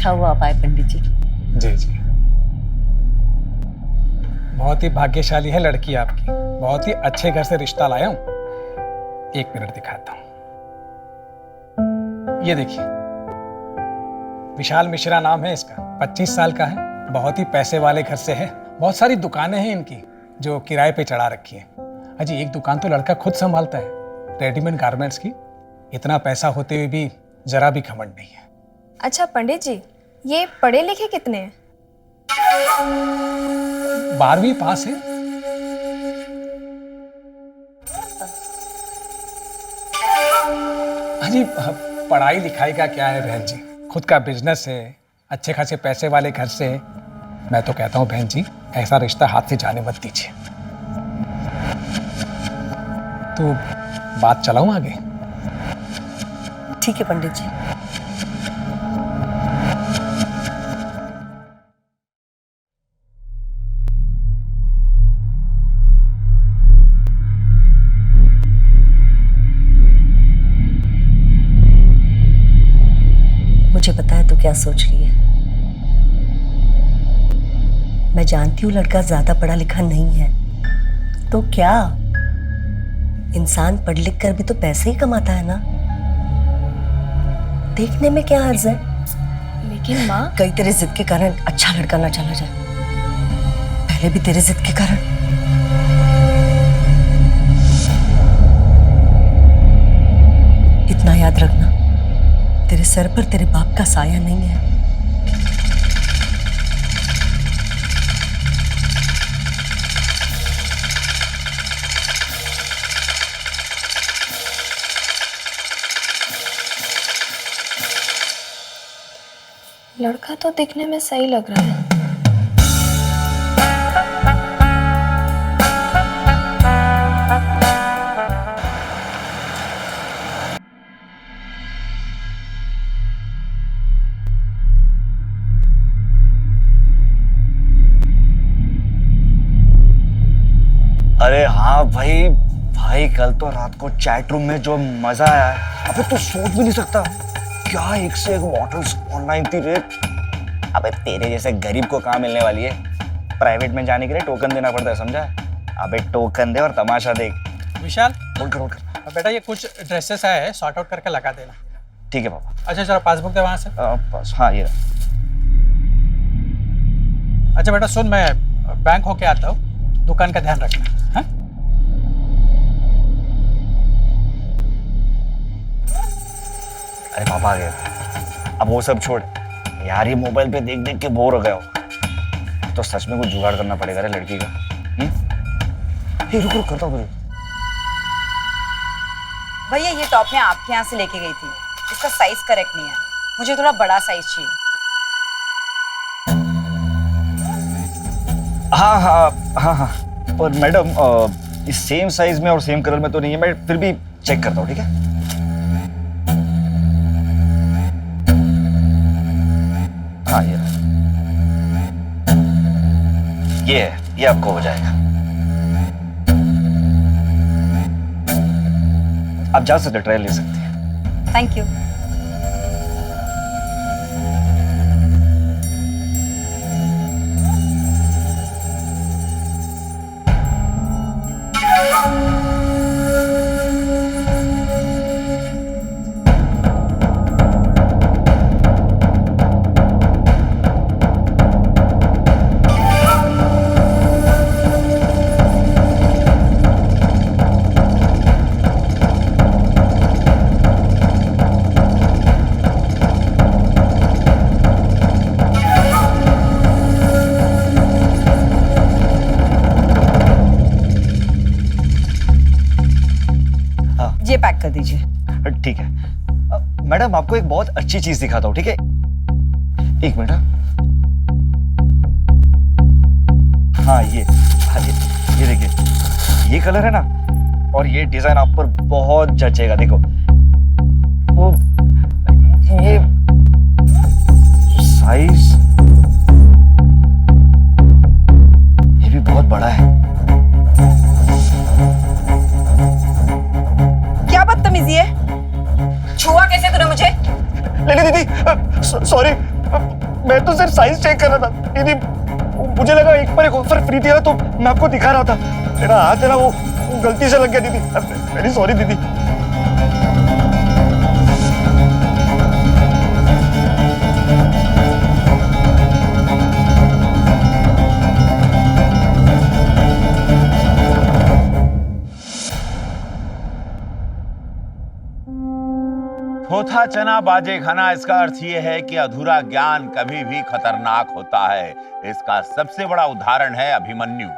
अच्छा हुआ आप आए पंडित जी। जी जी, बहुत ही भाग्यशाली है लड़की आपकी, बहुत ही अच्छे घर से रिश्ता लाया हूं। एक मिनट दिखाता हूं, ये देखिए, विशाल मिश्रा नाम है इसका, 25 साल का है, बहुत ही पैसे वाले घर से है, बहुत सारी दुकानें हैं इनकी जो किराए पे चढ़ा रखी हैं। अजी एक दुकान तो लड़का खुद संभालता है, रेडीमेड गारमेंट्स की। इतना पैसा होते हुए भी जरा भी घमंड नहीं है। अच्छा पंडित जी, ये पढ़े लिखे कितने हैं? 12वीं पास है। अजी पढ़ाई लिखाई का क्या है बहन जी, खुद का बिजनेस है, अच्छे खासे पैसे वाले घर से है। मैं तो कहता हूँ बहन जी, ऐसा रिश्ता हाथ से जाने मत दीजिए। तो बात चलाऊं आगे? ठीक है पंडित जी। मुझे पता है तू क्या सोच रही है। मैं जानती हूँ लड़का ज्यादा पढ़ा लिखा नहीं है, तो क्या इंसान पढ़ लिख कर भी तो पैसे ही कमाता है ना। देखने में क्या हर्ज है। लेकिन माँ, कहीं तेरे जिद के कारण अच्छा लड़का ना चला जाए। पहले भी तेरे जिद के कारण। इतना याद रखना, तेरे सर पर तेरे बाप का साया नहीं है। लड़का तो दिखने में सही लग रहा है। अरे हाँ भाई, भाई कल तो रात को चैट रूम में जो मजा आया है, अबे तू सोच भी नहीं सकता। क्या एक से एक मॉडल्स ऑनलाइन थी रे। अबे तेरे जैसे गरीब को कहाँ मिलने वाली है। प्राइवेट में जाने के लिए टोकन देना पड़ता है, समझा? अबे टोकन दे और तमाशा देख। विशाल, बोल कर। बेटा ये कुछ ड्रेसेस आए हैं, सॉर्ट आउट करके लगा देना। ठीक है पापा। अच्छा जरा पासबुक दे वहां से। पास, हाँ ये रहा। अच्छा बेटा सुन, मैं बैंक होके आता हूँ, दुकान का ध्यान रखना। हाँ? अरे पापा आ गए। अब वो सब छोड़ यार, ये मोबाइल पे देख देख के बोर हो गया हो, तो सच में कुछ जुगाड़ करना पड़ेगा रे लड़की का। रुक रुक करता हूँ। भैया ये टॉप मैं आपके यहाँ से लेके गई थी, इसका साइज करेक्ट नहीं है, मुझे थोड़ा बड़ा साइज चाहिए। हाँ हाँ हाँ हाँ, पर मैडम इस सेम साइज में और सेम कलर में तो नहीं है, मैं फिर भी चेक करता हूँ, ठीक है? हाँ ये है, ये आपको हो जाएगा। आप जा सकते, ट्रायल ले सकते हैं। Thank you. ये पैक कर दीजिए। ठीक है मैडम, आपको एक बहुत अच्छी चीज दिखाता हूँ, ठीक है? एक मिनट। हाँ ये देखिए, ये कलर है ना, और ये डिजाइन आप पर बहुत जचेगा। देखो वो ये साइज, ये भी बहुत बड़ा है। क्या बदतमीजी है, छुआ कैसे तूने मुझे? नहीं दीदी, सॉरी, मैं तो सिर्फ साइज चेक कर रहा था दीदी। मुझे लगा एक पर एक ऑफर फ्री थी तो मैं आपको दिखा रहा था। मेरा हाथ है ना वो गलती से लग गया दीदी। वेरी सॉरी दीदी। थोथा चना बाजे खाना, इसका अर्थ यह है कि अधूरा ज्ञान कभी भी खतरनाक होता है। इसका सबसे बड़ा उदाहरण है अभिमन्यु,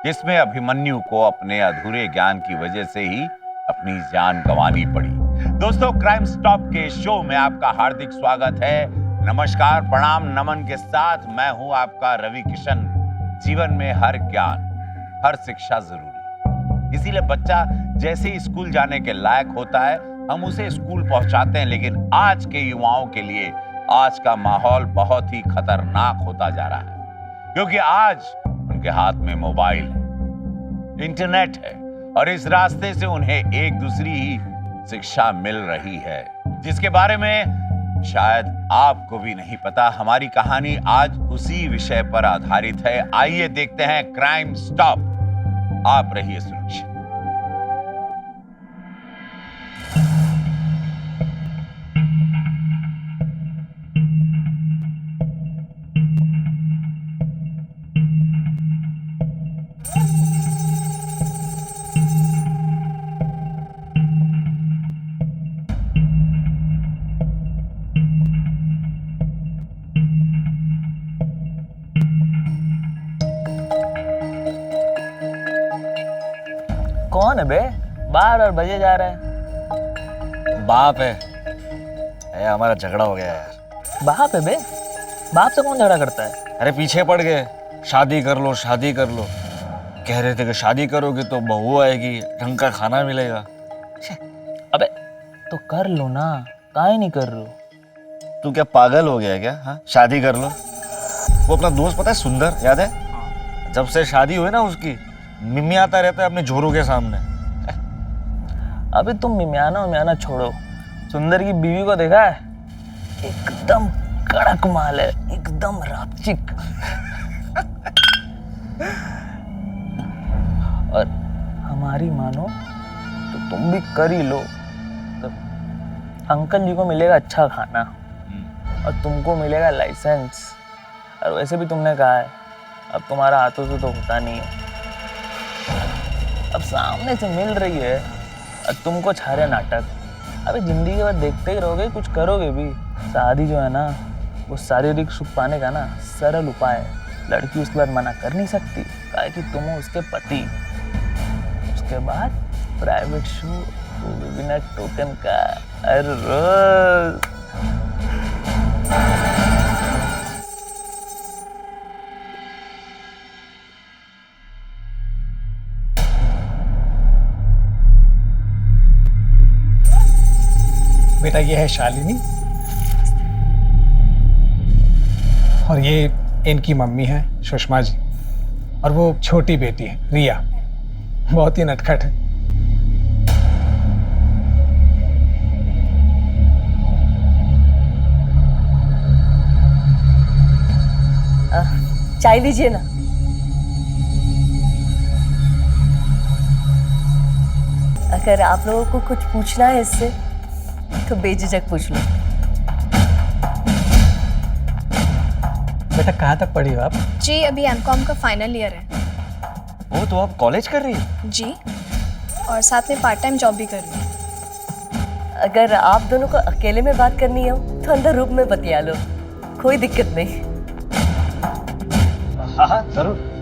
जिसमें अभिमन्यु को अपने अधूरे ज्ञान की वजह से ही अपनी जान गंवानी पड़ी। दोस्तों, क्राइम स्टॉप के शो में आपका हार्दिक स्वागत है। नमस्कार, प्रणाम, नमन के साथ मैं हूं आपका रवि किशन। जीवन में हर ज्ञान, हर शिक्षा जरूरी, इसीलिए बच्चा जैसे ही स्कूल जाने के लायक होता है हम उसे स्कूल पहुंचाते हैं। लेकिन आज के युवाओं के लिए आज का माहौल बहुत ही खतरनाक होता जा रहा है, क्योंकि आज उनके हाथ में मोबाइल है, इंटरनेट है, और इस रास्ते से उन्हें एक दूसरी ही शिक्षा मिल रही है, जिसके बारे में शायद आपको भी नहीं पता। हमारी कहानी आज उसी विषय पर आधारित है। आइए देखते हैं क्राइम स्टॉप। आप रहिए सुरक्षित। कौन है बे? बार बार बजे जा रहा है। बाप है हमारा झगड़ा हो गया यार। बाप है बे? बाप से कौन झगड़ा करता है? अरे पीछे पड़ गए, शादी कर लो शादी कर लो। कह रहे थे कि शादी करोगे तो बहू आएगी, ढंग का खाना मिलेगा। अबे तो कर लो ना, काहे नहीं कर रहे हो? तू क्या पागल हो गया क्या? हाँ, शादी कर लो। वो अपना दोस्त पता है सुंदर, याद है? जब से शादी हुई ना उसकी, मिमियाता रहता है अपने जोरों के सामने। अबे तुम मिमियाना छोड़ो, सुंदर की बीवी को देखा है? एकदम कड़क माल है, एकदम रापचिक। और हमारी मानो तो तुम भी कर ही लो, तो अंकल जी को मिलेगा अच्छा खाना और तुमको मिलेगा लाइसेंस। और वैसे भी तुमने कहा है अब तुम्हारा हाथों से तो होता नहीं है। अब सामने से मिल रही है और तुमको छारे नाटक। अबे जिंदगी भर देखते ही रहोगे, कुछ करोगे भी? शादी जो है ना, वो शारीरिक सुख पाने का ना सरल उपाय है। लड़की उसके बाद मना कर नहीं सकती, काहे कि तुम हो उसके पति। उसके बाद प्राइवेट शो बिना टोकन का हर रोज। बेटा ये है शालिनी, और ये इनकी मम्मी है सुषमा जी, और वो छोटी बेटी है रिया, बहुत ही नटखट है। चाय लीजिए ना। अगर आप लोगों को कुछ पूछना है इससे तो बेझिझक पूछ लो। बेटा कहाँ तक पढ़ी हो आप? जी अभी एमकॉम का फाइनल ईयर है। वो तो आप कॉलेज कर रही है? जी, और साथ में पार्ट टाइम जॉब भी कर रही हूँ। अगर आप दोनों को अकेले में बात करनी हो तो अंदर रूम में बतिया लो, कोई दिक्कत नहीं। हाँ जरूर।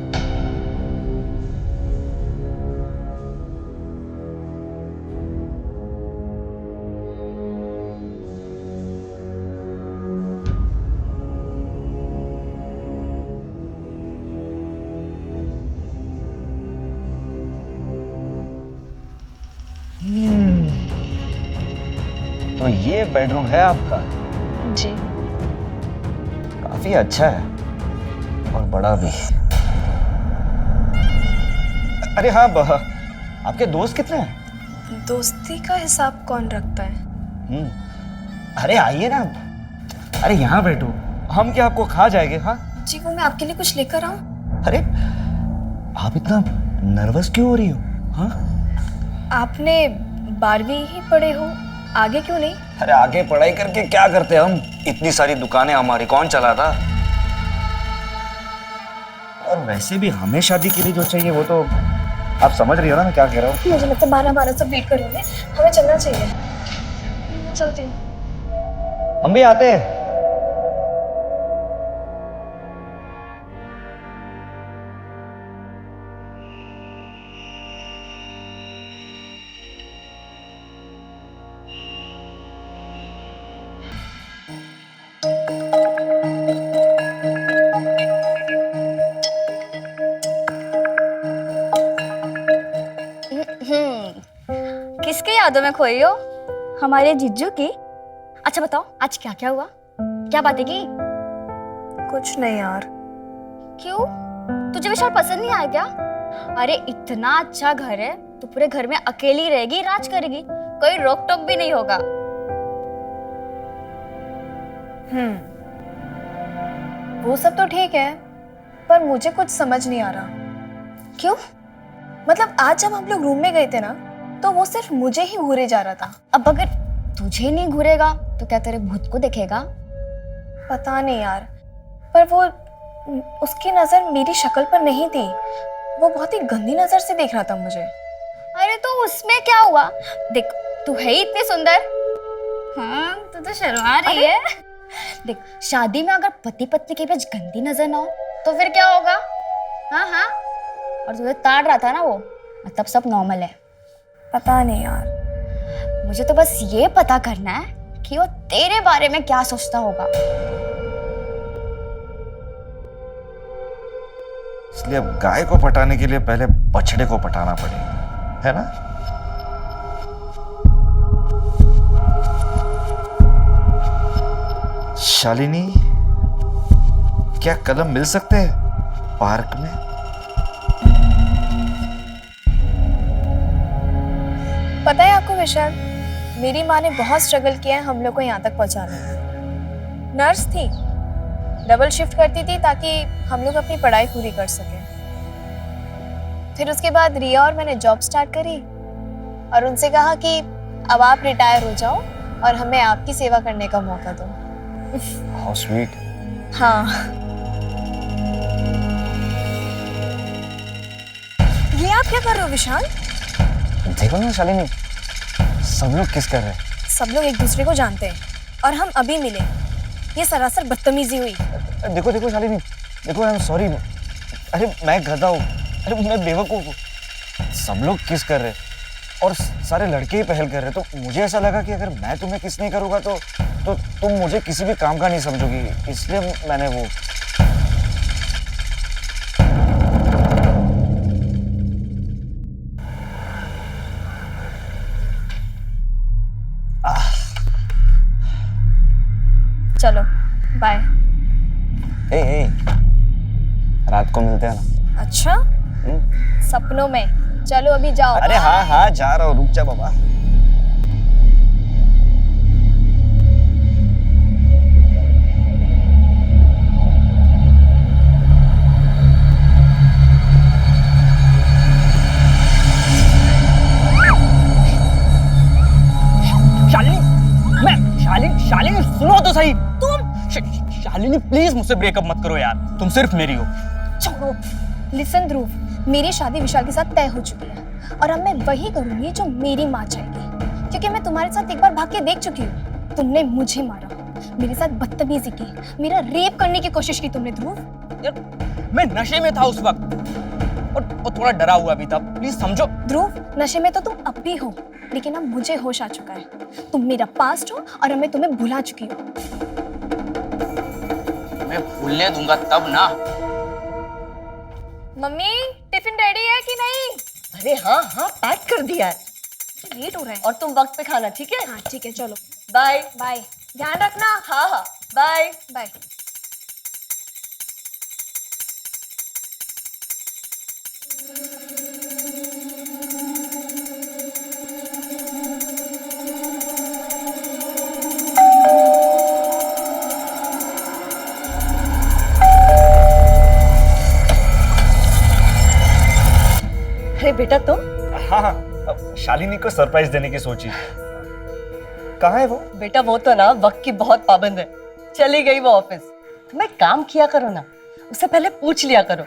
तो ये बेडरूम है आपका? जी। काफी अच्छा है और बड़ा भी। अरे हाँ, आपके दोस्त कितने हैं? दोस्ती का हिसाब कौन रखता है? अरे आइए ना, अरे यहाँ बैठो, हम क्या आपको खा जाएंगे? हाँ जी वो मैं आपके लिए कुछ लेकर आऊं? अरे आप इतना नर्वस क्यों हो रही हो? हाँ आपने 12वीं ही पढ़े हो, आगे क्यों नहीं? अरे आगे पढ़ाई करके क्या करते हम? इतनी सारी दुकानें हमारी कौन चलाता? और वैसे भी हमें शादी के लिए जो चाहिए वो तो आप समझ रही हो ना मैं क्या कह रहा हूँ? मुझे लगता है 12 सब वेट करेंगे, हमें चलना चाहिए। चलते हैं। हम भी आते हैं। किसके यादों में खोई हो? हमारे जीजू की। अच्छा बताओ आज क्या क्या हुआ, क्या बातें की? कुछ नहीं यार। क्यों, तुझे विशाल पसंद नहीं आया क्या? अरे इतना अच्छा घर है, तू पूरे घर में अकेली रहेगी, राज करेगी, कोई रोक टोक भी नहीं होगा। वो सब तो ठीक है, पर मुझे कुछ समझ नहीं आ रहा। क्यों? मतलब आज जब हम लोग रूम में गए थे ना, तो वो सिर्फ मुझे ही घूरे जा रहा था। अब अगर तुझे नहीं घूरेगा तो क्या तेरे भूत को देखेगा? पता नहीं यार, पर वो उसकी नजर मेरी शक्ल पर नहीं थी, वो बहुत ही गंदी नजर से देख रहा था मुझे। अरे तो उसमें क्या हुआ? देख तू है ही इतनी सुंदर। हाँ तू तो शर्मा रही है। देख शादी में अगर पति पत्नी के बीच गंदी नजर ना हो तो फिर क्या होगा? हाँ हाँ, और तुझे ताड़ रहा था ना वो, मतलब सब नॉर्मल है। पता नहीं यार, मुझे तो बस ये पता करना है कि वो तेरे बारे में क्या सोचता होगा। इसलिए अब गाय को पटाने के लिए पहले बछड़े को पटाना पड़ेगा, है ना? शालिनी, क्या कदम मिल सकते हैं पार्क में? पता है आपको विशाल, मेरी माँ ने बहुत स्ट्रगल किया है हम लोग को यहाँ तक पहुँचाने में। नर्स थी, डबल शिफ्ट करती थी ताकि हम लोग अपनी पढ़ाई पूरी कर सकें। फिर उसके बाद रिया और मैंने जॉब स्टार्ट करी और उनसे कहा कि अब आप रिटायर हो जाओ और हमें आपकी सेवा करने का मौका दो। How sweet. हाँ। ये आप क्या कर रहे हो विशाल? देखो ना शालिनी, सब लोग किस कर रहे हैं। सब लोग एक दूसरे को जानते हैं और हम अभी मिले, ये सरासर बदतमीजी हुई। देखो देखो शालिनी, देखो, आई एम सॉरी। अरे मैं गधा हूँ, अरे मैं बेवकूफ हूँ। सब लोग किस कर रहे हैं और सारे लड़के ही पहल कर रहे हैं, तो मुझे ऐसा लगा कि अगर मैं तुम्हें किस नहीं करूँगा तो तुम मुझे किसी भी काम का नहीं समझोगी, इसलिए मैंने वो। चलो बाय। ए, रात को मिलते हैं ना। अच्छा, सपनों में? चलो अभी जाओ। अरे हाँ हाँ जा रहा हूँ, रुक जा बाबा। शालिनी सुनो तो सही। शालिनी प्लीज मुझसे ब्रेकअप मत करो यार, तुम सिर्फ मेरी हो। छोड़ो। लिसन ध्रुव, मेरी शादी विशाल के साथ तय हो चुकी है और अब मैं वही करूंगी जो मेरी माँ चाहेगी, क्योंकि मैं तुम्हारे साथ एक बार भाग के देख चुकी हूँ। तुमने मुझे मारा, मेरे साथ बदतमीजी की, मेरा रेप करने की कोशिश की तुमने ध्रुव। यार मैं नशे में था उस वक्त और थोड़ा डरा हुआ भी था, प्लीज समझो। ध्रुव, नशे में तो तुम अब भी हो, लेकिन अब मुझे होश आ चुका है। तुम मेरा पास्ट हो और अब मैं तुम्हें भुला चुकी हूँ। मैं भूलने दूंगा तब ना। मम्मी, टिफिन रेडी है कि नहीं? अरे हाँ हाँ, पैक कर दिया है। लेट हो रहा है। और तुम वक्त पे खाना, ठीक है? हाँ ठीक है, चलो बाय। बाय, ध्यान रखना। हाँ हाँ, बाय बाय। बेटा तुम? हाँ हाँ, अब शालिनी को सरप्राइज देने की सोची। कहाँ है वो? बेटा वो तो ना वक्त की बहुत पाबंद है, चली गई वो ऑफिस। तुम्हें काम किया करो ना, उससे पहले पूछ लिया करो,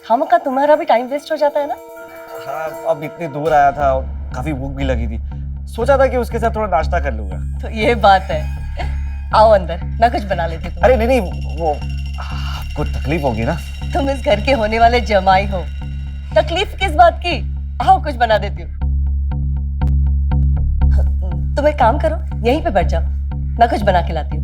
खामखा तुम्हारा भी टाइम वेस्ट हो जाता है ना। हाँ, अब इतनी दूर आया था और काफी भूख भी लगी थी, सोचा था कि उसके साथ थोड़ा नाश्ता कर लूंगा। तो ये बात है, आओ अंदर, मैं कुछ बना लेती हूँ। अरे नहीं नहीं, वो आपको तकलीफ होगी ना। तुम इस घर के होने वाले जमाई हो, तकलीफ किस बात की? आओ कुछ बना देती हूँ। तुम एक काम करो, यहीं पे बैठ जाओ, मैं कुछ बना के लाती हूँ।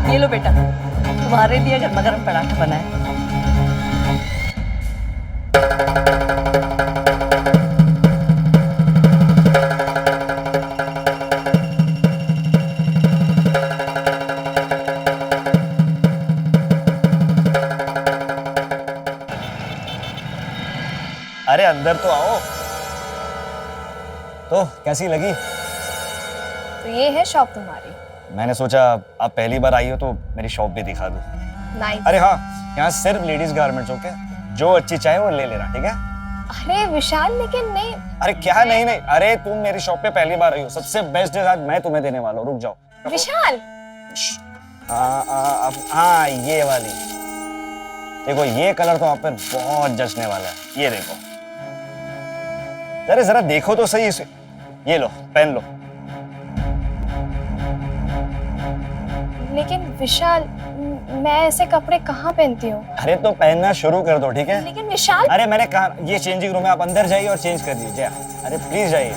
ये लो बेटा, तुम्हारे लिए गर्मा गर्म पराठा बना है। अरे अंदर तो आओ। तो कैसी लगी? तो ये है शॉप तुम्हारी। मैंने सोचा आप पहली बार आई हो तो मेरी शॉप भी दिखा दूं। नाइस। अरे हाँ, यहाँ सिर्फ लेडीज गारमेंट्स, ओके? जो अच्छी चाहे वो ले लेना, ठीक है? अरे विशाल, लेकिन नहीं। अरे क्या नहीं नहीं, अरे तुम मेरी शॉप पे पहली बार आई हो, सबसे बेस्ट डिश आज मैं तुम्हें देने वाला हूँ, रुक जाओ। विशाल, हाँ ये वाली देखो, ये कलर तो आप पर बहुत जचने वाला है। ये देखो, अरे जरा देखो तो सही इसे। ये लो, पहन लो। लेकिन विशाल, मैं ऐसे कपड़े कहाँ पहनती हूँ? अरे तो पहनना शुरू कर दो, ठीक है? लेकिन विशाल, अरे मैंने कहा ये चेंजिंग रूम है, आप अंदर जाइए और चेंज कर दीजिए। अरे प्लीज जाइए।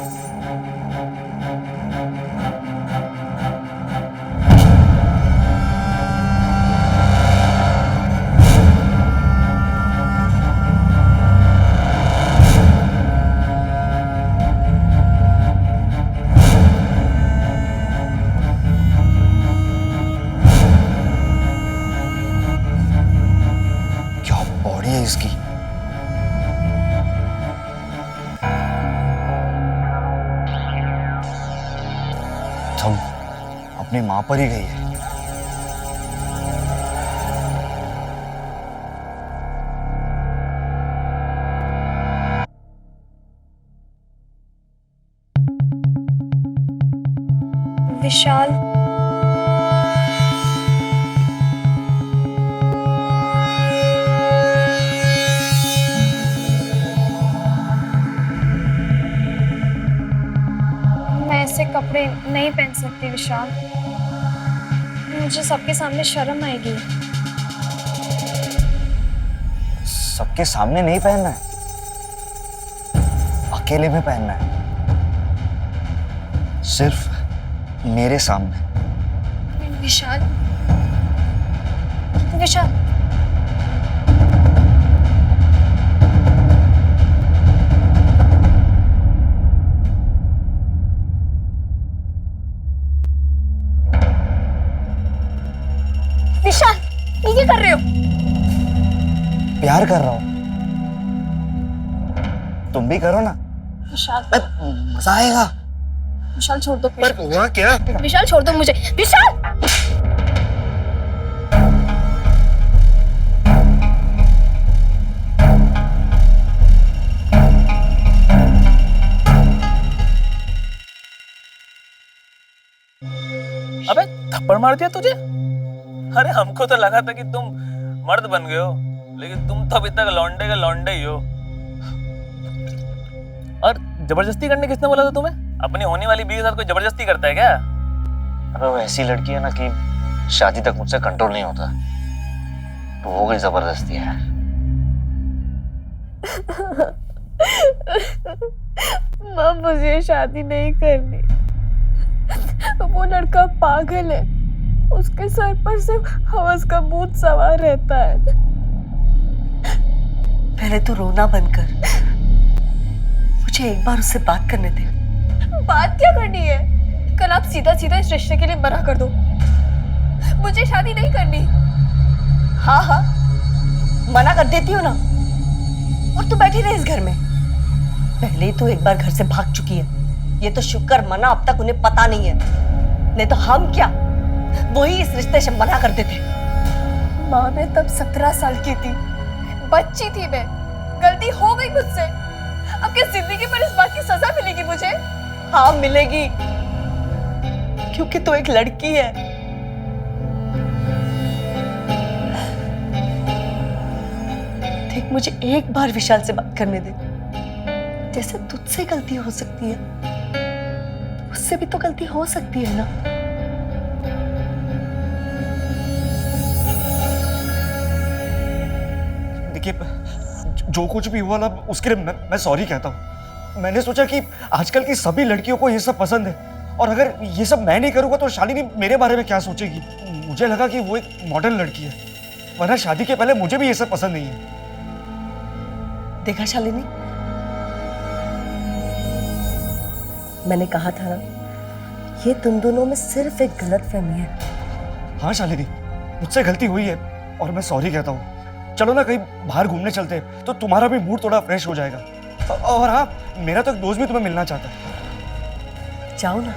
क्या बॉडी है इसकी। तुम अपनी मां पर ही गई है। विशाल, मैं ऐसे कपड़े नहीं पहन सकती विशाल, मुझे सबके सामने शर्म आएगी। सबके सामने नहीं पहनना है, अकेले में पहनना है, सिर्फ मेरे सामने। विशाल, विशाल, विशाल, ये क्या कर रहे हो? प्यार कर रहा हूं, तुम भी करो ना। विशाल, मजा आएगा। विशाल छोड़ दो पर हुआ क्या? विशाल छोड़ दो मुझे। विशाल, अबे थप्पड़ मार दिया तुझे? अरे हमको तो लगा था कि तुम मर्द बन गए हो, लेकिन तुम तो अभी तक लौंडे के लौंडे ही हो। और जबरदस्ती करने किसने बोला था तुम्हें? अपनी होने वाली बीवी के साथ कोई जबरदस्ती करता है क्या? अबे वो ऐसी लड़की है ना कि शादी तक मुझसे कंट्रोल नहीं होता, तो हो गई जबरदस्ती है। माँ, मुझे शादी नहीं करनी। वो लड़का पागल है, उसके सर पर सिर्फ हवस का भूत सवार रहता है। पहले तो रोना बंद कर, मुझे एक बार उससे बात करने दे। बात क्या करनी है? कल आप सीधा सीधा इस रिश्ते के लिए मना कर दो। मुझे शादी नहीं करनी। हाँ हाँ, मना कर देती हूँ ना, और तू बैठी रही इस घर में। पहले ही तू एक बार घर से भाग चुकी है, ये तो शुक्र मना अब तक उन्हें पता नहीं है, नहीं तो हम क्या वही इस रिश्ते से मना कर देते। माँ मैं तब 17 साल की थी, बच्ची थी मैं, गलती हो गई मुझसे। अब क्या जिंदगी पर इस बात की सजा मिलेगी मुझे? हाँ मिलेगी, क्योंकि तू एक लड़की है। देख, मुझे एक बार विशाल से बात करने दे। जैसे तुझसे गलती हो सकती है, उससे भी तो गलती हो सकती है ना। देखिए, जो कुछ भी हुआ ना, उसके लिए मैं सॉरी कहता हूँ। मैंने सोचा कि आजकल की सभी लड़कियों को ये सब पसंद है, और अगर ये सब मैं नहीं करूँगा तो शालिनी मेरे बारे में क्या सोचेगी। मुझे लगा कि वो एक मॉडर्न लड़की है, वरना शादी के पहले मुझे भी ये सब पसंद नहीं है। देखा शालिनी, मैंने कहा था ना, ये तुम दोनों में सिर्फ एक गलतफहमी है। हाँ शालिनी, मुझसे गलती हुई है और मैं सॉरी कहता हूँ। चलो ना कहीं बाहर घूमने चलते हैं, तो तुम्हारा भी मूड थोड़ा फ्रेश हो जाएगा। और हाँ, मेरा तो एक दोस्त भी तुम्हें मिलना चाहता है। जाओ ना।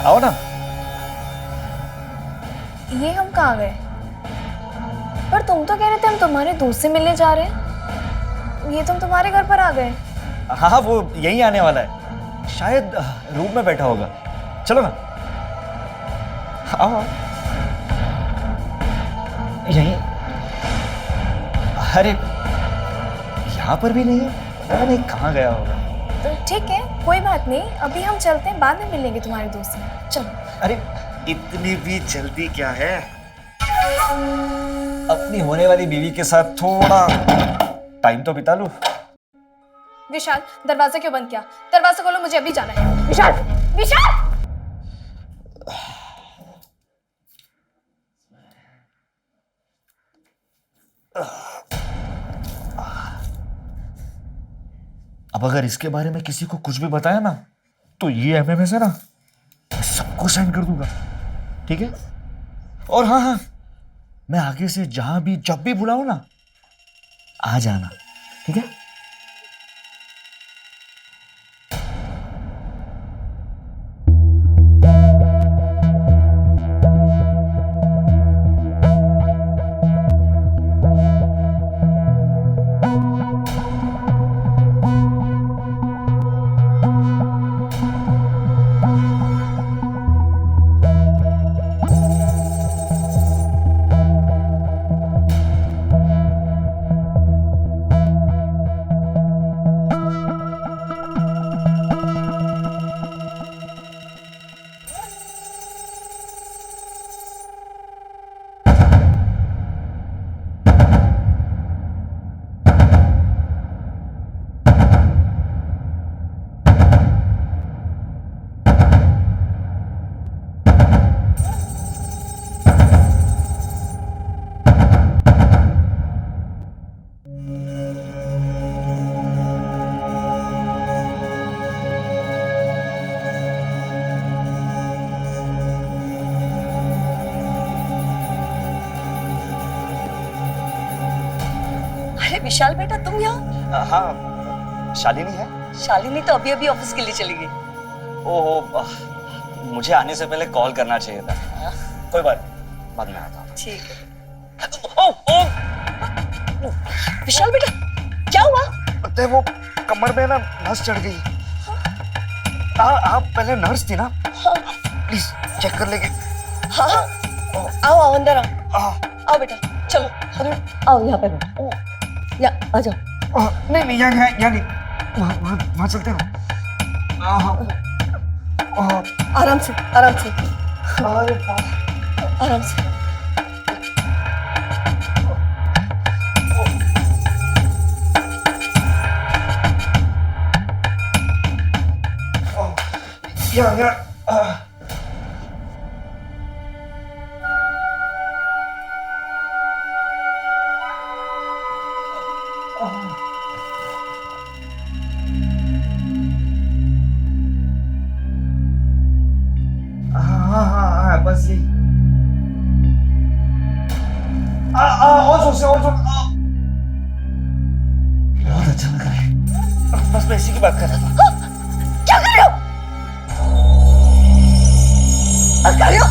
आओ ना। ये हम कहाँ गए? पर तुम तो कह रहे थे हम तुम्हारे दोस्त से मिलने जा रहे हैं। ये तुम तुम्हारे घर पर आ गए? हाँ, वो यहीं आने वाला है, शायद रूम में बैठा होगा। चलो ना। हाँ, यहीं। अरे यहाँ पर भी नहीं है, पता नहीं कहाँ गया होगा। तो ठीक है, कोई बात नहीं, अभी हम चलते हैं, बाद में मिलेंगे तुम्हारे दोस्त से। चलो। अरे इतनी भी जल्दी क्या है? अपनी होने वाली बीवी के साथ थोड़ा टाइम तो बिता लूं। विशाल, दरवाजा क्यों बंद किया? दरवाजा खोलो, मुझे अभी जाना है। विशाल, विशाल! अब अगर इसके बारे में किसी को कुछ भी बताया ना, तो ये एमएमएस है ना, मैं सबको सेंड कर दूंगा, ठीक है? और हाँ हाँ, मैं आगे से जहां भी जब भी बुलाऊं ना, आ जाना, ठीक है? अरे विशाल बेटा, तुम यहाँ? हाँ, शालिनी है। शालिनी तो अभी अभी ऑफिस के लिए चली गई। ओहो, मुझे आने से पहले कॉल करना चाहिए था। कोई बात नहीं, बाद में आता हूँ। ठीक है। विशाल बेटा, क्या हुआ? पता है, वो कमर में ना नस चढ़ गई। आप पहले नर्स थी ना? प्लीज चेक कर लेंगे। हाँ हाँ, आओ आओ अंदर आओ। आओ बेटा, चलो। अरे आओ यहाँ पे बैठो। या आ जाओ। नहीं नहीं, यहाँ नहीं, वहाँ चलते हैं। आराम से, आराम से, अरे बाप। आराम से। यार हाँ बस यही और जोर से और जोर बहुत अच्छा लग रहा है बस मैं इसी की बात कर रहा था क्या कर रहे हो? कर रहे हो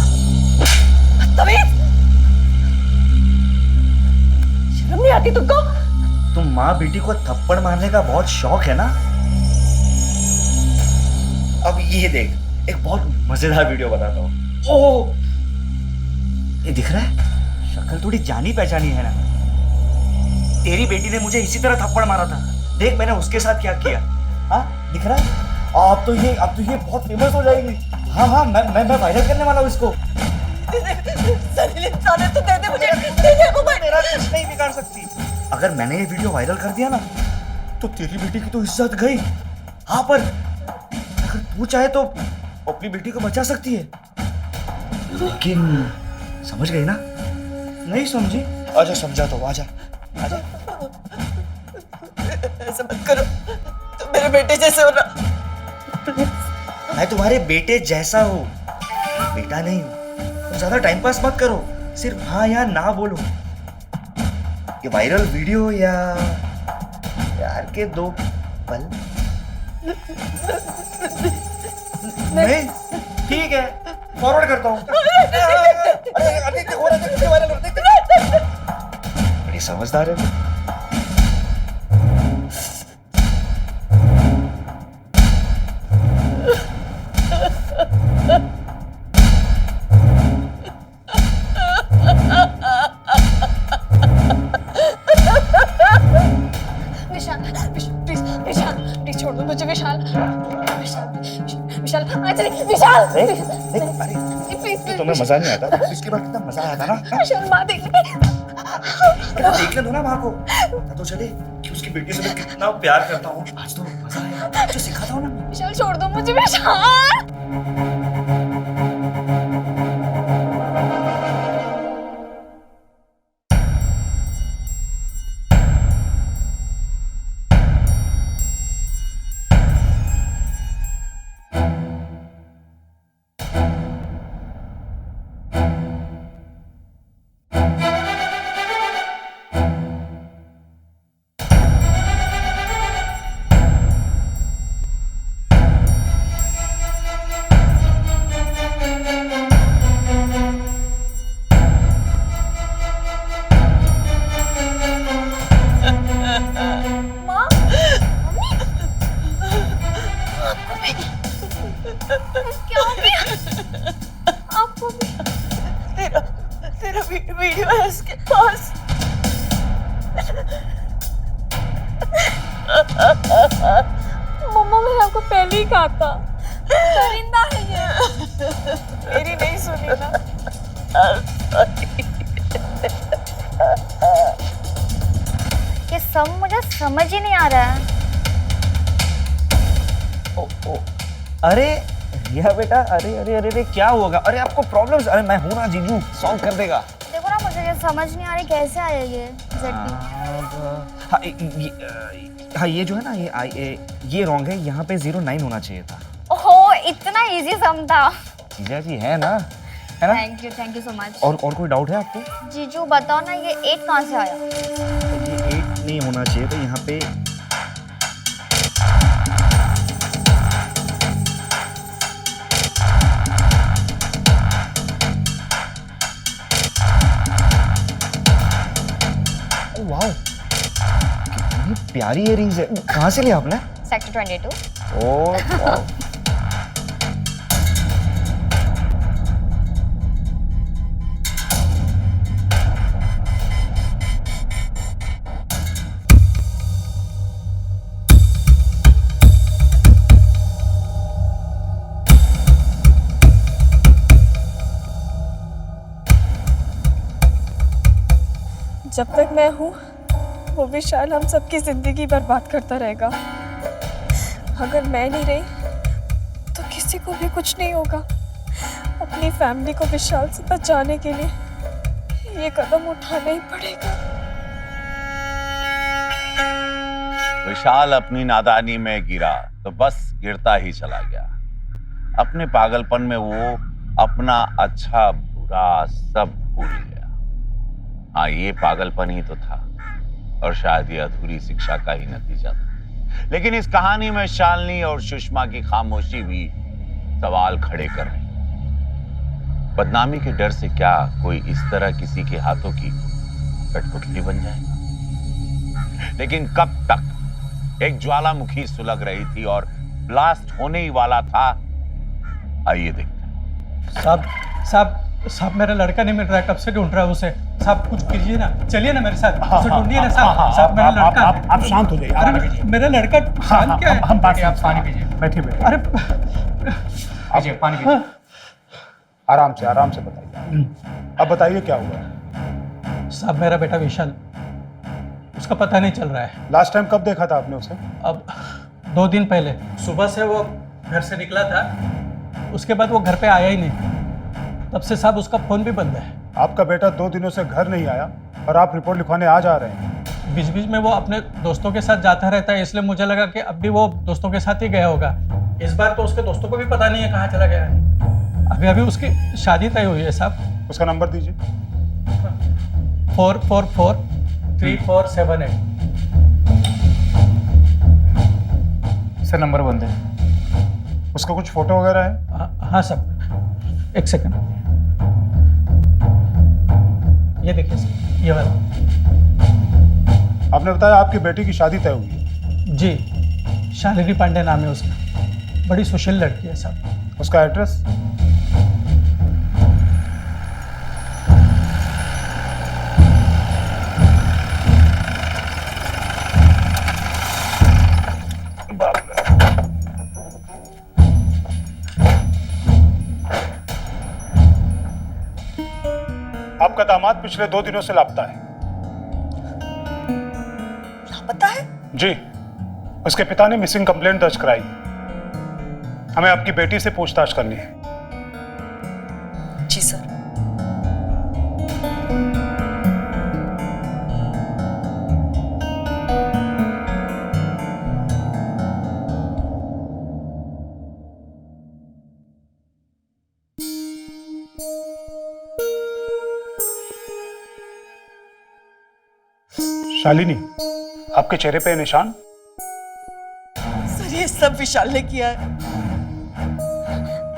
बदतमीज, शर्म नहीं आती तुमको? तुम माँ बेटी को थप्पड़ मारने का बहुत शौक है ना? अब ये देख, एक बहुत मजेदार वीडियो बताता हूँ। ओह, ये दिख रहा है? शक्ल थोड़ी जानी पहचानी है ना? तेरी बेटी ने मुझे इसी तरह थप्पड़ मारा था। देख मैंने उसके साथ क्या किया। हाँ, दिख रहा है? अब तो ये बहुत फेमस हो जाएगी। हाँ, मैं वायरल करने वाला हूँ इसको। जलील इंसान है, तो दे दे मुझे, दे दे मोबाइल। मेरा कुछ नहीं बिगाड़ सकती। अगर मैंने ये वीडियो वायरल कर दिया ना, तो तेरी बेटी की तो इज्जत गई। हाँ, पर अगर तू चाहे तो अपनी बेटी को बचा सकती है। लेकिन समझ गई ना? नहीं समझी? आजा समझाता हूँ, आजा। ऐसा मत करो, तुम मेरे बेटे जैसे हो ना। मैं तुम्हारे बेटे जैसा हूँ, बेटा नहीं हूँ। तुम ज्यादा टाइम पास मत करो, सिर्फ हाँ या ना बोलो। ये वायरल वीडियो या प्यार के 2 पल? नहीं, ठीक है, फॉरवर्ड करता हूँ। बड़ी समझदार है। प्लीज छोड़ दो मुझे विशाल। विशाल विशाल अरे तुम्हें मजा नहीं आता? इसके बाद कितना मजा आया था ना? विशाल माँ देख देख लो ना माँ को, पता तो चले कि उसकी बेटी से मैं कितना प्यार करता हूँ। आज तो मजा आया, जो सिखाता हूँ ना। विशाल छोड़ दो मुझे विशाल। तेरा वीडियो है उसके पास। मम्मा मैंने आपको पहले ही कहा था, परिंदा है ये। मेरी नहीं सुनी ना। ये सब मुझे समझ ही नहीं आ रहा है। ओ, अरे रिया बेटा, अरे क्या होगा? अरे आपको प्रॉब्लम्स? अरे मैं हूं ना जीजू, सॉल्व कर देगा। देखो ना, मुझे ये समझ नहीं आ रही कैसे आया ये ZB। हाँ, ये जो है ना, ये रॉन्ग है। यहाँ पे 09 होना चाहिए था। ओहो, इतना इजी सम था। जीजा जी है ना? Thank you so much. और कोई डाउट है आपको? जीजू बताओ ना, ये 8 कहाँ से आया? ये 8 नहीं होना चाहिए, तो यहाँ पे वाओ, कितनी प्यारी इयररिंग्स है। कहाँ से लिया आपने? सेक्टर 22। ओह, जब तक मैं हूँ वो विशाल हम सबकी जिंदगी बर्बाद करता रहेगा। अगर मैं नहीं रही तो किसी किसी को भी कुछ नहीं होगा। अपनी फैमिली को विशाल से बचाने के लिए ये कदम उठाना ही पड़ेगा। विशाल अपनी नादानी में गिरा तो बस गिरता ही चला गया। अपने पागलपन में वो अपना अच्छा बुरा सब भूल गया। हाँ, ये पागलपन ही तो था और शायद ये अधूरी शिक्षा का ही नतीजा था। लेकिन इस कहानी में शालिनी और सुषमा की खामोशी भी सवाल खड़े कर रही। बदनामी के डर से क्या कोई इस तरह किसी के हाथों की कठपुतली बन जाएगा? लेकिन कब तक? एक ज्वालामुखी सुलग रही थी और ब्लास्ट होने ही वाला था। आइए देखते हैं। साहब मेरा लड़का नहीं मिल रहा है, कब से ढूंढ रहा है उसे। साहब कुछ कीजिए ना, चलिए ना मेरे साथ, उसे ढूंढिए ना साहब। साहब मेरा लड़का, आप शांत हो जाइए। अरे मेरा लड़का शांत क्या है? हम बात, आप पानी पीजिए, बैठिए बैठिए। अरे पीजिए पानी पीजिए। आराम से बताइए। अब बताइए क्या हुआ? साहब मेरा बेटा विशाल, उसका पता नहीं चल रहा है। लास्ट टाइम कब देखा था आपने उसे? अब 2 दिन पहले सुबह से वो घर से निकला था, उसके बाद वो घर पे आया ही नहीं। तब से साहब उसका फोन भी बंद है। आपका बेटा 2 दिनों से घर नहीं आया और आप रिपोर्ट लिखवाने आ जा रहे हैं। बीच बीच में वो अपने दोस्तों के साथ जाता रहता है, इसलिए मुझे लगा कि अब भी वो दोस्तों के साथ ही गया होगा। इस बार तो उसके दोस्तों को भी पता नहीं है कहाँ चला गया है। अभी उसकी शादी तय हुई है साहब। उसका नंबर दीजिए। 4443478। सर नंबर बंद है। उसका कुछ फोटो वगैरह है? हाँ साहब, एक सेकंड, ये देखिए सर, ये वाला। आपने बताया आपकी बेटी की शादी तय हुई है? जी, शालिनी पांडे नाम है उसका, बड़ी सुशील लड़की है साहब। उसका एड्रेस? आपका दामाद पिछले 2 दिनों से लापता है। लापता है? जी, उसके पिता ने मिसिंग कंप्लेंट दर्ज कराई। हमें आपकी बेटी से पूछताछ करनी है। जी सर। शालिनी, आपके चेहरे पे निशान? सर ये सब विशाल ने किया है।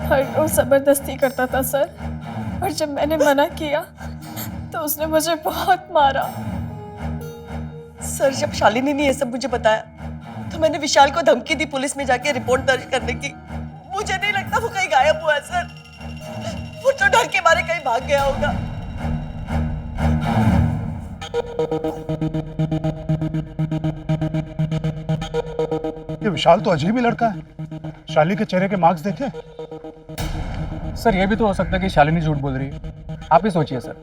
हर रोज जबरदस्ती करता था सर, और जब मैंने मना किया तो उसने मुझे बहुत मारा। सर जब शालिनी ने ये सब मुझे बताया तो मैंने विशाल को धमकी दी पुलिस में जाके रिपोर्ट दर्ज करने की। मुझे नहीं लगता वो कहीं गायब हुआ है सर। वो तो डर के मारे कहीं भाग गया होगा। ये विशाल तो अजीब ही लड़का है। शालिनी के चेहरे के मार्क्स देखे? सर ये भी तो हो सकता है कि शालिनी झूठ बोल रही है। आप ही सोचिए सर,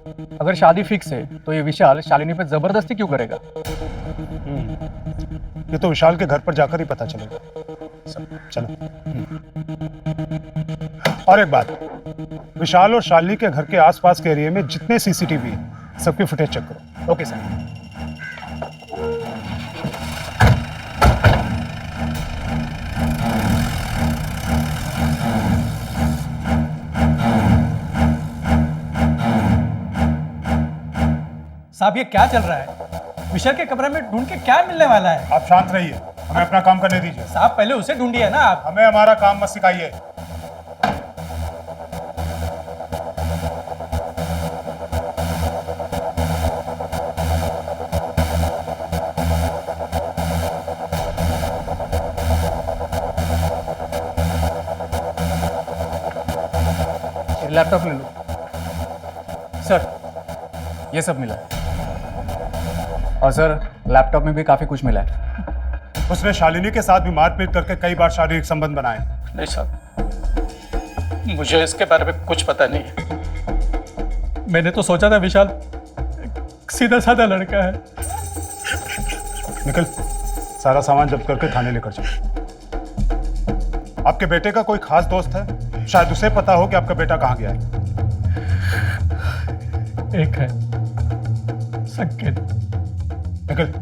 अगर शादी फिक्स है तो ये विशाल शालिनी पे जबरदस्ती क्यों करेगा? ये तो विशाल के घर पर जाकर ही पता चलेगा। चलो। और एक बात, विशाल और शालिनी के घर के आसपास के एरिया में जितने सीसीटीवी है सबकी फुटेज चेक करो। Okay sir. साहब ये क्या चल रहा है? विशाल के कमरे में ढूंढ के क्या मिलने वाला है? आप शांत रहिए, हमें अपना काम करने दीजिए। साहब पहले उसे ढूंढिए ना आप। हमें हमारा काम मत सिखाइए। लैपटॉप ले लो। सर ये सब मिला है, और सर लैपटॉप में भी काफी कुछ मिला है। उसने शालिनी के साथ भी मारपीट करके कई बार शारीरिक संबंध बनाए। नहीं साहब, मुझे इसके बारे में कुछ पता नहीं है। मैंने तो सोचा था विशाल सीधा साधा लड़का है। निकल, सारा सामान जब्त करके थाने लेकर चलो। आपके बेटे का कोई खास दोस्त है? शायद उसे पता हो कि आपका बेटा कहाँ गया है। एक है, संकेत। निखिल,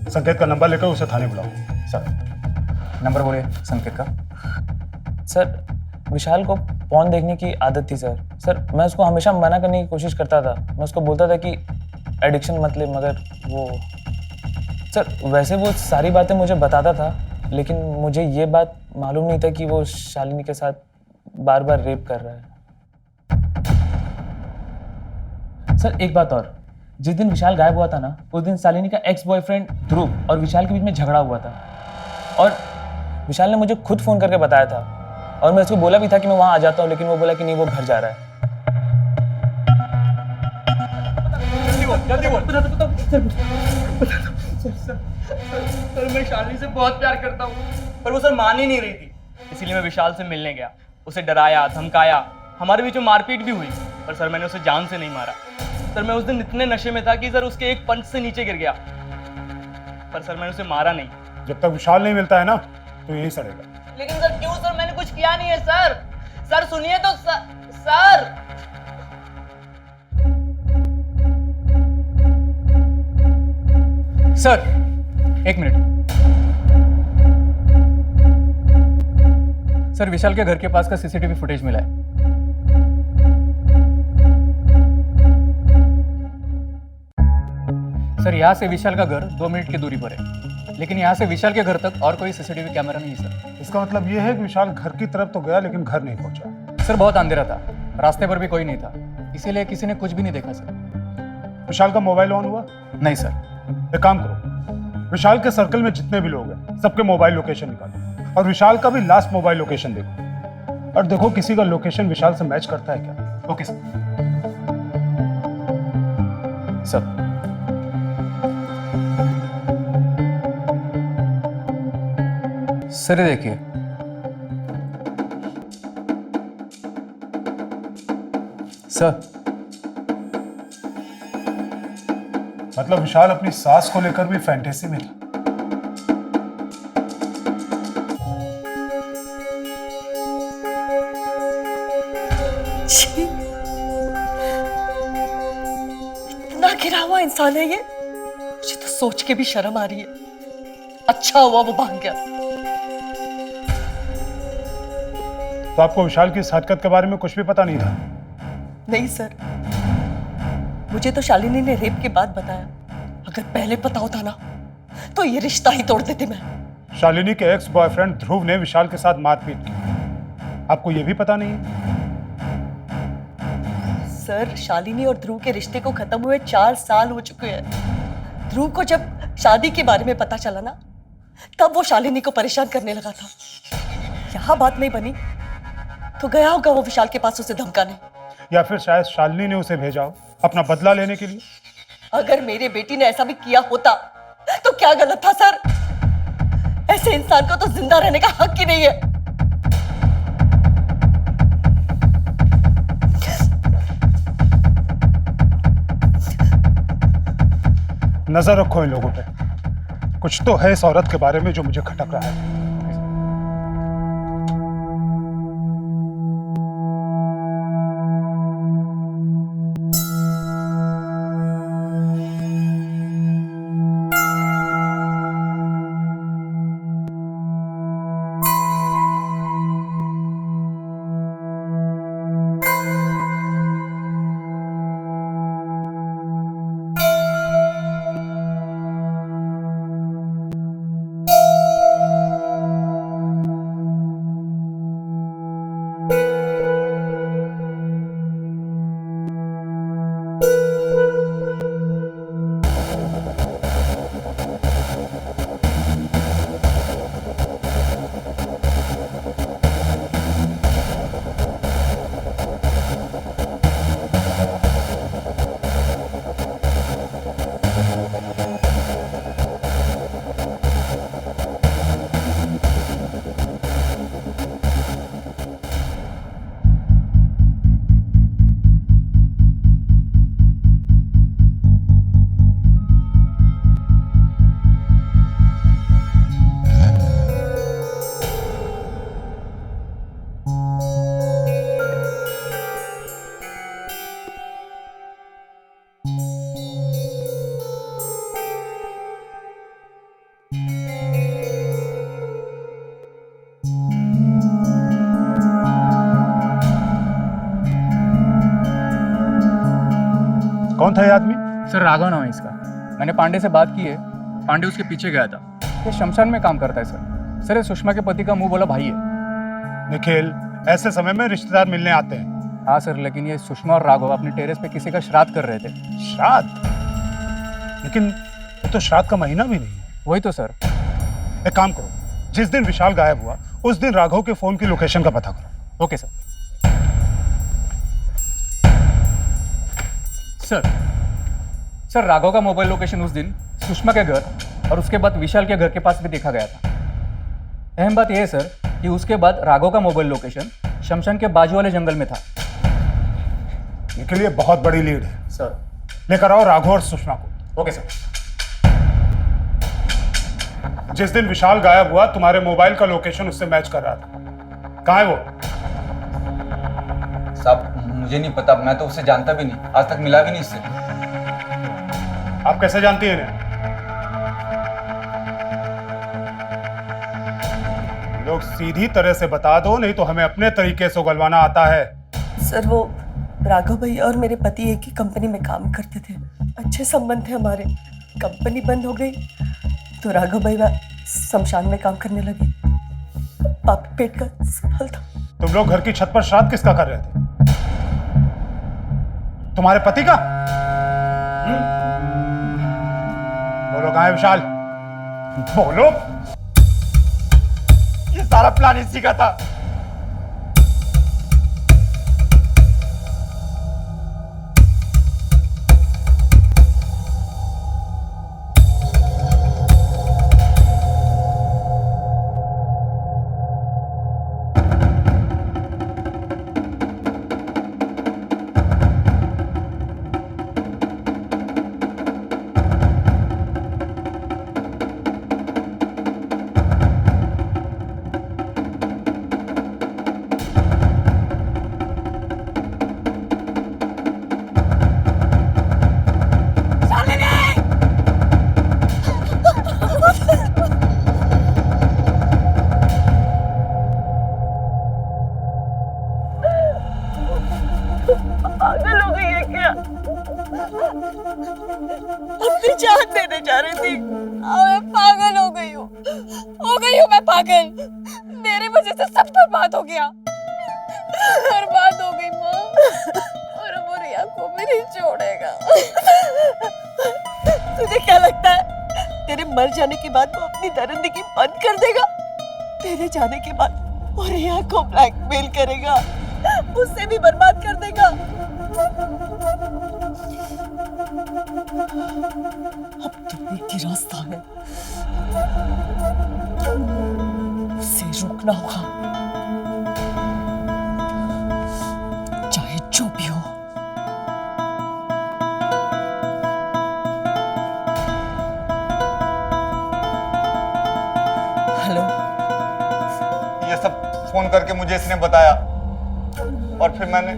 संकेत का नंबर लेकर उसे थाने बुलाओ। सर नंबर बोलिए संकेत का। सर विशाल को पॉर्न देखने की आदत थी सर। सर मैं उसको हमेशा मना करने की कोशिश करता था। मैं उसको बोलता था कि एडिक्शन मत ले, मगर वो सर वैसे वो सारी बातें मुझे बताता था, लेकिन मुझे ये बात मालूम नहीं था कि वो शालिनी के साथ बार बार रेप कर रहा है। सर एक बात और, जिस दिन विशाल गायब हुआ था ना, उस दिन शालिनी का एक्स बॉयफ्रेंड ध्रुव और विशाल के बीच में झगड़ा हुआ था, और विशाल ने मुझे खुद फोन करके बताया था, और मैं उसको बोला भी था कि मैं वहां आ जाता हूँ, लेकिन वो बोला कि नहीं, वो घर जा रहा है। सर मैं शालिनी से बहुत प्यार करता हूँ, पर वो सर मान ही नहीं रही थी, इसीलिए मैं विशाल से मिलने गया। उसे डराया, धमकाया, हमारे बीच में मारपीट भी हुई, पर सर मैंने उसे जान से नहीं मारा। सर मैं उस दिन इतने नशे में था कि सर उसके एक पंच से नीचे गिर गया, पर सर मैंने उसे मारा नहीं। जब तक विशाल नहीं मिलता है ना, तो यही सड़ेगा। लेकिन सर क्यों सर, मैंने कुछ किया नहीं है सर। सर सुनिए तो सर। सर एक मिनट। सर विशाल के घर के पास का सीसीटीवी फुटेज मिला है। सर यहाँ से विशाल का घर 2 मिनट की दूरी पर है, लेकिन यहाँ से विशाल के घर तक और कोई सीसीटीवी कैमरा नहीं है सर। इसका मतलब ये है कि विशाल घर की तरफ तो गया, लेकिन घर नहीं पहुंचा। सर बहुत अंधेरा था, रास्ते पर भी कोई नहीं था, इसीलिए किसी ने कुछ भी नहीं देखा सर। विशाल का मोबाइल ऑन हुआ? नहीं सर। एक काम करो, विशाल के सर्कल में जितने भी लोग हैं, सबके मोबाइल लोकेशन निकालो, और विशाल का भी लास्ट मोबाइल लोकेशन देखो, और देखो किसी का लोकेशन विशाल से मैच करता है क्या। Okay sir. सर सर देखिए, सर मतलब विशाल अपनी सास को लेकर भी फैंटेसी में था। छी, इतना गिरा हुआ इंसान है ये, मुझे तो सोच के भी शर्म आ रही है। अच्छा हुआ वो भाग गया। तो आपको विशाल की इस हरकत के बारे में कुछ भी पता नहीं था? नहीं सर, मुझे तो शालिनी ने रेप के बाद बताया। अगर पहले पता होता ना, तो ये रिश्ता ही तोड़ देती मैं। शालिनी के एक्स बॉयफ्रेंड ध्रुव ने विशाल के साथ मारपीट की, आपको यह भी पता नहीं है? सर शालिनी और ध्रुव के रिश्ते को खत्म हुए 4 साल हो चुके हैं। ध्रुव को जब शादी के बारे में पता चला ना, तब वो शालिनी को परेशान करने लगा था। यहाँ बात नहीं बनी तो गया होगा वो विशाल के पास उसे धमकाने, या फिर शायद शालिनी ने उसे भेजा हो अपना बदला लेने के लिए। अगर मेरे बेटी ने ऐसा भी किया होता तो क्या गलत था सर? ऐसे इंसान को तो जिंदा रहने का हक ही नहीं है। नजर रखो इन लोगों पे, कुछ तो है इस औरत के बारे में जो मुझे खटक रहा है। कौन था ये आदमी? सर राघव नाम है इसका। मैंने पांडे से बात की है, पांडे उसके पीछे गया था। ये शमशान में काम करता है सर। सर ये सुषमा के पति का मुंह बोला भाई है। निखिल, ऐसे समय में रिश्तेदार मिलने आते हैं। हाँ सर, लेकिन ये सुषमा और राघव अपने टेरेस पे किसी का श्राद्ध कर रहे थे। श्राद्ध? लेकिन ये तो श्राद्ध का महीना भी नहीं है। वही तो सर। एक काम करो, जिस दिन विशाल गायब हुआ उस दिन राघव के फोन की लोकेशन का पता करो। Okay sir. सर राघव का मोबाइल लोकेशन उस दिन सुषमा के घर और उसके बाद विशाल के घर के पास भी देखा गया था। अहम बात यह है सर कि उसके बाद राघव का मोबाइल लोकेशन शमशान के बाजू वाले जंगल में था। इनके लिए बहुत बड़ी लीड है सर। लेकर आओ राघव और सुषमा को। Okay sir. जिस दिन विशाल गायब हुआ तुम्हारे मोबाइल का लोकेशन उससे मैच कर रहा था। कहाँ है वो? साहब मुझे नहीं पता, मैं तो उसे जानता भी नहीं, आज तक मिला भी नहीं इससे। आप कैसे जानती हैं इन्हें? लोग सीधी तरह से बता दो, नहीं तो हमें अपने तरीके से उगलवाना आता है। सर वो राघव भैया और मेरे पति एक ही कंपनी में काम करते थे, अच्छे संबंध थे हमारे। कंपनी बंद हो गई तो राघव भैया शमशान में काम करने लगे। पापी पेट का सवाल था। तुम लोग घर की छत पर श्राद्ध किसका कर रहे थे? तुम्हारे पति का? बोलो कहाँ है विशाल? बोलो। ये सारा प्लान इसी का था। पागल हो गई है क्या? अपनी जान देने जा रही थी। मैं पागल हो गई हूँ मैं पागल। मेरी वजह से सब बर्बाद हो गया। बर्बाद हो गई माँ, और अब वो रिया को भी नहीं छोड़ेगा। तुझे क्या लगता है तेरे मर जाने के बाद वो अपनी दरिंदगी बंद कर देगा? तेरे जाने के बाद वो रिया को ब्लैकमेल करेगा, उससे भी बर्बाद कर देगा। अब तो एक ही रास्ता है, उसे रोकना होगा, चाहे जो भी हो। हेलो। ये सब फोन करके मुझे इसने बताया और फिर मैंने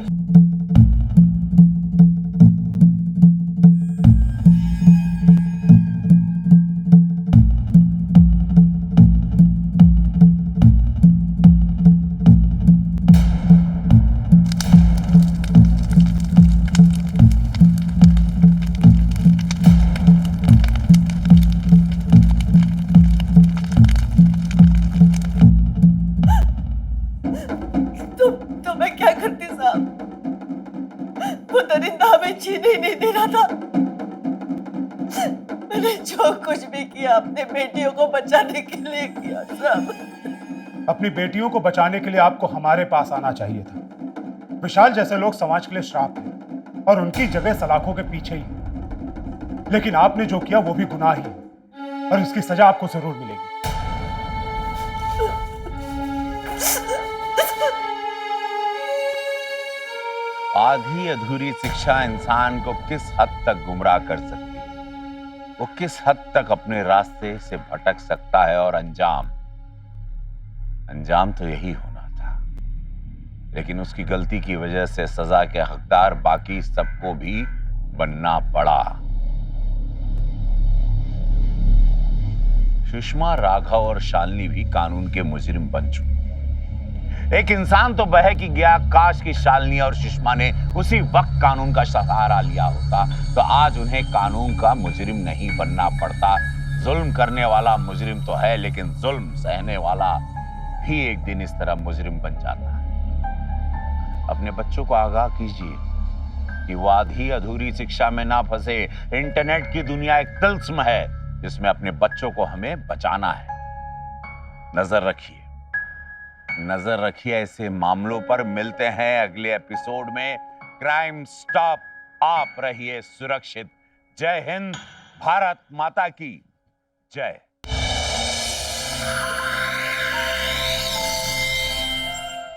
तो मैं क्या करती साहब? वो दरिंदा हमें जीने नहीं दे रहा था। मैंने जो कुछ भी किया अपने बेटियों को बचाने के लिए किया साहब। अपनी बेटियों को बचाने के लिए आपको हमारे पास आना चाहिए था। विशाल जैसे लोग समाज के लिए श्राप हैं और उनकी जगह सलाखों के पीछे ही है। लेकिन आपने जो किया वो भी गुनाह ही है और इसकी सजा आपको जरूर मिलेगी। आधी अधूरी शिक्षा इंसान को किस हद तक गुमराह कर सकती है, वो किस हद तक अपने रास्ते से भटक सकता है, और अंजाम तो यही होना था। लेकिन उसकी गलती की वजह से सजा के हकदार बाकी सबको भी बनना पड़ा। सुषमा, राघव और शालिनी भी कानून के मुजरिम बन चुके। एक इंसान तो बह की गया, काश की शालिनी और सुषमा ने उसी वक्त कानून का सहारा लिया होता तो आज उन्हें कानून का मुजरिम नहीं बनना पड़ता। जुल्म करने वाला मुजरिम तो है, लेकिन जुल्म सहने वाला भी एक दिन इस तरह मुजरिम बन जाता है। अपने बच्चों को आगाह कीजिए कि वो आधी अधूरी शिक्षा में ना फंसे। इंटरनेट की दुनिया एक तिल्स्म है जिसमें अपने बच्चों को हमें बचाना है। नजर रखिए ऐसे मामलों पर। मिलते हैं अगले एपिसोड में। क्राइम स्टॉप, आप रहिए सुरक्षित। जय हिंद, भारत माता की जय।